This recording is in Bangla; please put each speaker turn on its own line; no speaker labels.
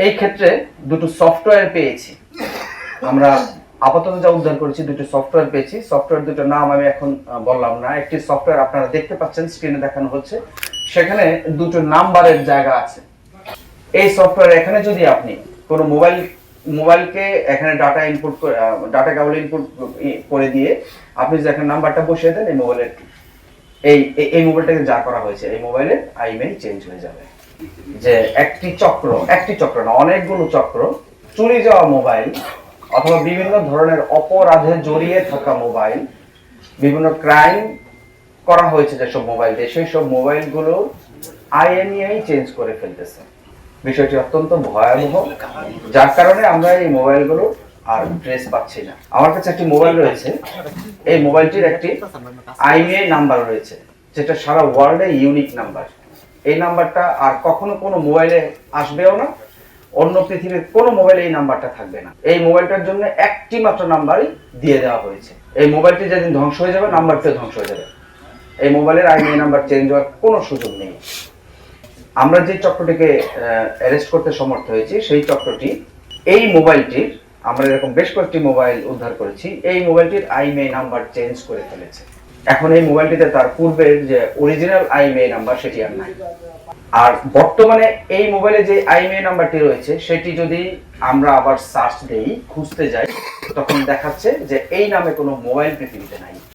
এই ক্ষেত্রে দুটো সফটওয়্যার পেয়েছি আমরা। আপাতত যা উদ্ধার করেছি দুটো সফটওয়্যার পেয়েছি। সফটওয়্যার দুটোর নাম আমি এখন বললাম না। একটি সফটওয়্যার আপনারা দেখতে পাচ্ছেন, স্ক্রিনে দেখানো হচ্ছে, সেখানে দুটো নাম্বারের জায়গা আছে। এই সফটওয়্যার এখানে যদি আপনি কোনো মোবাইলকে এখানে ডাটা কেবল ইনপুট করে দিয়ে আপনি যদি এখানে নাম্বারটা বসিয়ে দেন, এই মোবাইলের এই মোবাইলটাকে যা করা হয়েছে এই মোবাইলের আইমেই চেঞ্জ হয়ে যাবে। যে একটি চক্র না, অনেকগুলো চক্র, চুরি যাওয়া মোবাইল অথবা বিভিন্ন ধরনের অপরাধে জড়িয়ে থাকা মোবাইল, বিভিন্ন ক্রাইম করা হয়েছে যেসব মোবাইল দিয়ে, সেই সব মোবাইলগুলো আইএমইআই চেঞ্জ করে ফেলতেছে। বিষয়টি অত্যন্ত ভয়াবহ, যার কারণে আমরা এই মোবাইলগুলো আর ট্রেস পাচ্ছি না। আমার কাছে একটি মোবাইল রয়েছে, এই মোবাইলটির একটি আইএমইআই নাম্বার রয়েছে, যেটা সারা ওয়ার্ল্ডে ইউনিক নাম্বার। এই নাম্বারটা আর কখনো কোনো মোবাইলে আসবেও না, অন্য পৃথিবীর কোনো মোবাইলে এই নাম্বারটা থাকবে না। এই মোবাইলটার জন্য একটি মাত্র নাম্বারই দিয়ে দেওয়া হয়েছে। এই মোবাইলটি যেদিন ধ্বংস হয়ে যাবে, নাম্বারটিও ধ্বংস হয়ে যাবে। এই মোবাইলের আইএমইআই নাম্বার চেঞ্জ হওয়ার কোনো সুযোগ নেই। আমরা যে চক্রটিকে অ্যারেস্ট করতে সমর্থ হয়েছি, সেই চক্রটি এই মোবাইলটির, আমরা এরকম বেশ কয়েকটি মোবাইল উদ্ধার করেছি, এই মোবাইলটির আইএমইআই নাম্বার চেঞ্জ করে ফেলেছে। এখন এই মোবাইলটিতে তার পূর্বের যে অরিজিনাল আইএমইআই নাম্বার সেটি আর নাই। আর বর্তমানে এই মোবাইলে যে আইএমইআই নাম্বারটি রয়েছে সেটি যদি আমরা আবার সার্চ দেই, খুঁজতে যাই, তখন দেখাচ্ছে যে এই নামে কোনো মোবাইল পৃথিবীতে নাই।